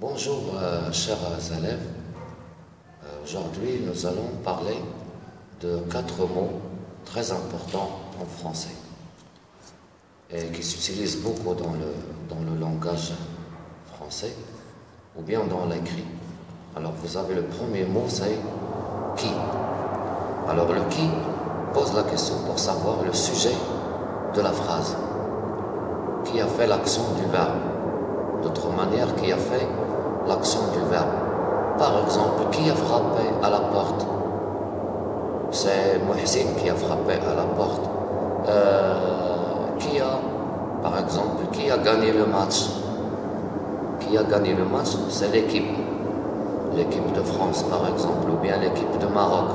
Bonjour, chers élèves. Aujourd'hui, nous allons parler de 4 mots très importants en français et qui s'utilisent beaucoup dans le langage français ou bien dans l'écrit. Alors, vous avez le premier mot, c'est qui. Alors, le qui pose la question pour savoir le sujet de la phrase. Qui a fait l'action du verbe? D'autre manière, qui a fait l'action du verbe. Par exemple, qui a frappé à la porte? C'est Mohsin qui a frappé à la porte. Par exemple, qui a gagné le match? Qui a gagné le match? C'est l'équipe. L'équipe de France, par exemple, ou bien l'équipe de Maroc.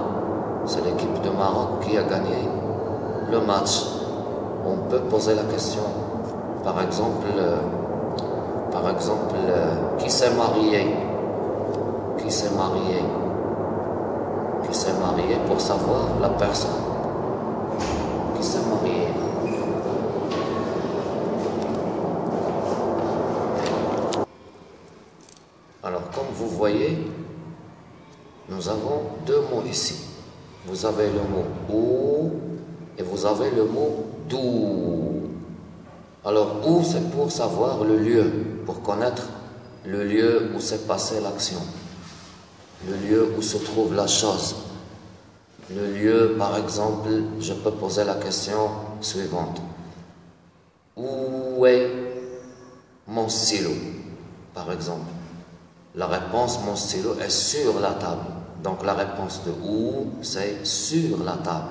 C'est l'équipe de Maroc qui a gagné le match. On peut poser la question, par exemple, qui s'est marié? Qui s'est marié? Qui s'est marié pour savoir la personne qui s'est mariée. Alors, comme vous voyez, nous avons 2 mots ici. Vous avez le mot où et vous avez le mot d'où. Alors, où, c'est pour savoir le lieu, pour connaître le lieu où s'est passée l'action, le lieu où se trouve la chose. Le lieu, par exemple, je peux poser la question suivante. Où est mon stylo, par exemple? La réponse, mon stylo, est sur la table. Donc, la réponse de où, c'est sur la table.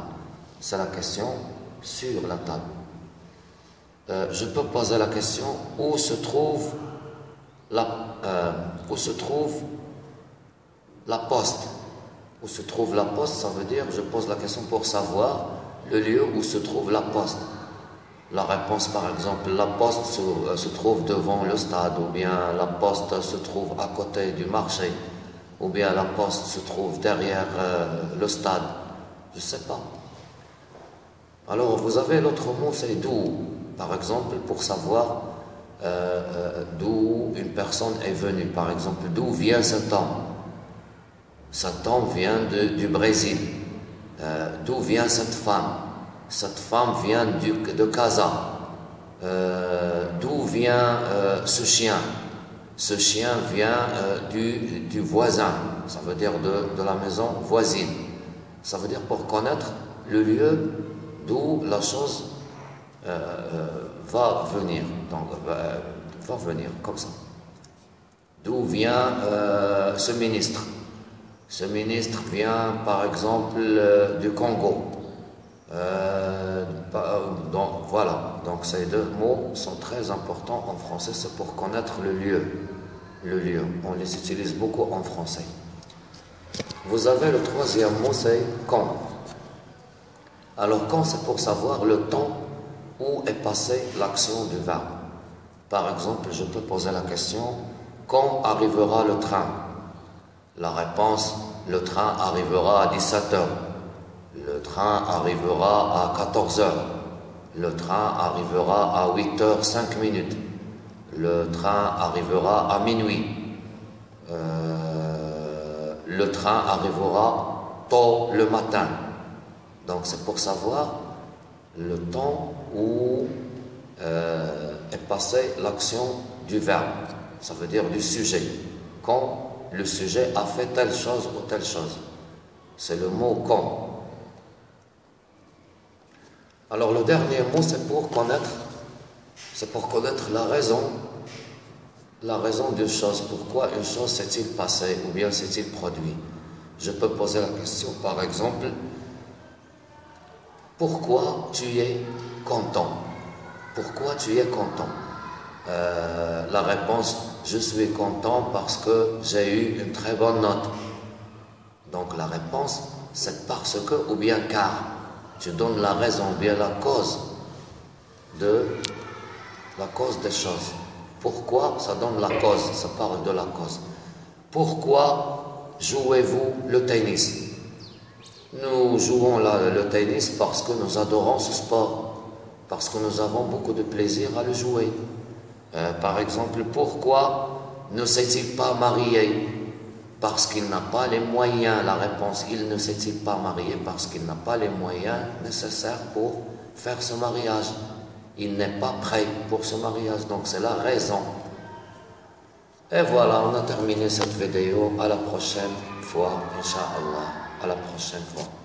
C'est la question sur la table. Je peux poser la question où se trouve la poste. Où se trouve la poste, ça veut dire je pose la question pour savoir le lieu où se trouve la poste. La réponse, par exemple, la poste se trouve devant le stade, ou bien la poste se trouve à côté du marché, ou bien la poste se trouve derrière le stade. Je ne sais pas. Alors, vous avez l'autre mot, c'est d'où. Par exemple, pour savoir d'où une personne est venue. Par exemple, d'où vient cet homme? Cet homme vient du Brésil. D'où vient cette femme? Cette femme vient de Casa. D'où vient ce chien? Ce chien vient du voisin. Ça veut dire de la maison voisine. Ça veut dire pour connaître le lieu d'où la chose va venir. Donc, va venir comme ça. D'où vient ce ministre? Ce ministre vient, par exemple, du Congo. Donc, voilà. Donc, ces 2 mots sont très importants en français. C'est pour connaître le lieu. Le lieu. On les utilise beaucoup en français. Vous avez le 3e mot, c'est quand. Alors, quand, c'est pour savoir le temps où est passée l'action du verbe. Par exemple, je peux poser la question, quand arrivera le train? La réponse, le train arrivera à 17h. Le train arrivera à 14h. Le train arrivera à 8h05. Le train arrivera à minuit. Le train arrivera tôt le matin. Donc c'est pour savoir le temps où est passée l'action du verbe. Ça veut dire du sujet. Quand le sujet a fait telle chose ou telle chose. C'est le mot quand. Alors le dernier mot, c'est pour connaître la raison d'une chose. Pourquoi une chose s'est-il passée ou bien s'est-il produit? Je peux poser la question, par exemple, pourquoi tu es content? Pourquoi tu es content? La réponse, je suis content parce que j'ai eu une très bonne note. Donc la réponse, c'est parce que ou bien car. Tu donnes la raison ou bien la cause des choses. Pourquoi? Ça donne la cause, ça parle de la cause. Pourquoi jouez-vous le tennis? Nous jouons le tennis parce que nous adorons ce sport, parce que nous avons beaucoup de plaisir à le jouer. Par exemple, pourquoi ne s'est-il pas marié parce qu'il n'a pas les moyens? La réponse, il ne s'est-il pas marié parce qu'il n'a pas les moyens nécessaires pour faire ce mariage. Il n'est pas prêt pour ce mariage, donc c'est la raison. Et voilà, on a terminé cette vidéo. À la prochaine fois, Inch'Allah. À la prochaine fois.